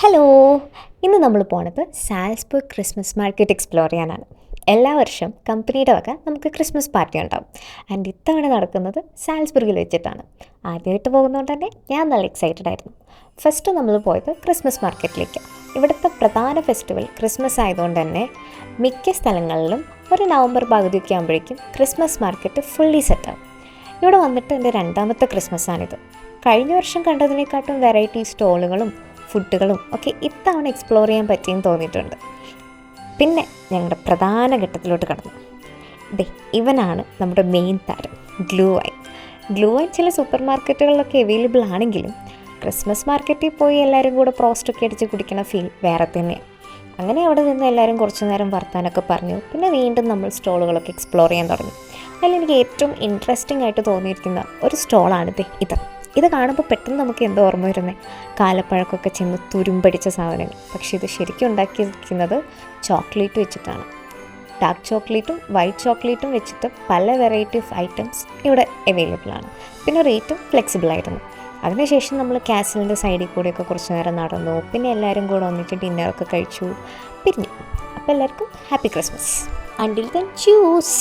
Hello! ഇന്ന് നമ്മൾ പോണത് സാൽസ്ബർഗ് ക്രിസ്മസ് മാർക്കറ്റ് എക്സ്പ്ലോർ ചെയ്യാനാണ്. എല്ലാ വർഷവും കമ്പനിയുടെ വക നമുക്ക് ക്രിസ്മസ് പാർട്ടി ഉണ്ടാവും. ആൻഡ് ഇത്തവണ നടക്കുന്നത് സാൽസ്ബർഗിൽ വെച്ചിട്ടാണ്. ആദ്യമായിട്ട് പോകുന്നതുകൊണ്ട് തന്നെ ഞാൻ നല്ല എക്സൈറ്റഡ് ആയിരുന്നു. ഫസ്റ്റ് നമ്മൾ പോയത് ക്രിസ്മസ് മാർക്കറ്റിലേക്ക്. ഇവിടുത്തെ പ്രധാന ഫെസ്റ്റിവൽ ക്രിസ്മസ് ആയതുകൊണ്ട് തന്നെ മിക്ക സ്ഥലങ്ങളിലും ഒരു നവംബർ പകുതിയൊക്കെ ആകുമ്പോഴേക്കും ക്രിസ്മസ് മാർക്കറ്റ് ഫുള്ളി സെറ്റാവും. ഇവിടെ വന്നിട്ട് എൻ്റെ രണ്ടാമത്തെ ക്രിസ്മസാണിത്. കഴിഞ്ഞ വർഷം കണ്ടതിനെക്കാട്ടും വെറൈറ്റി സ്റ്റോളുകളും ഫുഡുകളും ഒക്കെ ഇത്തവണ എക്സ്പ്ലോർ ചെയ്യാൻ പറ്റിയെന്ന് തോന്നിയിട്ടുണ്ട്. പിന്നെ ഞങ്ങളുടെ പ്രധാന ഘട്ടത്തിലോട്ട് കടന്നു. ഇവനാണ് നമ്മുടെ മെയിൻ താരം, ഗ്ലൂ വൈൻ. ഗ്ലൂ വൈൻ ചില സൂപ്പർ മാർക്കറ്റുകളിലൊക്കെ അവൈലബിൾ ആണെങ്കിലും ക്രിസ്മസ് മാർക്കറ്റിൽ പോയി എല്ലാവരും കൂടെ പ്രോസ്റ്റൊക്കെ അടിച്ച് കുടിക്കുന്ന ഫീൽ വേറെ തന്നെയാണ്. അങ്ങനെ അവിടെ നിന്ന് എല്ലാവരും കുറച്ച് നേരം വർത്താനൊക്കെ പറഞ്ഞു. പിന്നെ വീണ്ടും നമ്മൾ സ്റ്റോളുകളൊക്കെ എക്സ്പ്ലോർ ചെയ്യാൻ തുടങ്ങി. അതിലെനിക്ക് ഏറ്റവും ഇൻട്രസ്റ്റിംഗ് ആയിട്ട് തോന്നിയിരിക്കുന്ന ഒരു സ്റ്റോളാണിത്. ഇത് കാണുമ്പോൾ പെട്ടെന്ന് നമുക്ക് എന്തോ ഓർമ്മ വരുന്നത്, കാലപ്പഴക്കമൊക്കെ ചെന്ന് തുരുമ്പടിച്ച സാധനങ്ങൾ. പക്ഷേ ഇത് ശരിക്കും ഉണ്ടാക്കിയിരിക്കുന്നത് ചോക്ലേറ്റ് വെച്ചിട്ടാണ്. ഡാർക്ക് ചോക്ലേറ്റും വൈറ്റ് ചോക്ലേറ്റും വെച്ചിട്ട് പല വെറൈറ്റി ഓഫ് ഐറ്റംസ് ഇവിടെ അവൈലബിൾ ആണ്. പിന്നെ റേറ്റും ഫ്ലെക്സിബിൾ ആയിരുന്നു. അതിനുശേഷം നമ്മൾ കാസിലിൻ്റെ സൈഡിൽ കൂടെയൊക്കെ കുറച്ച് നേരം നടന്നു. പിന്നെ എല്ലാവരും കൂടെ വന്നിട്ട് ഡിന്നറൊക്കെ കഴിച്ചു, പിരിഞ്ഞു. അപ്പോൾ എല്ലാവർക്കും happy Christmas. Until then choose.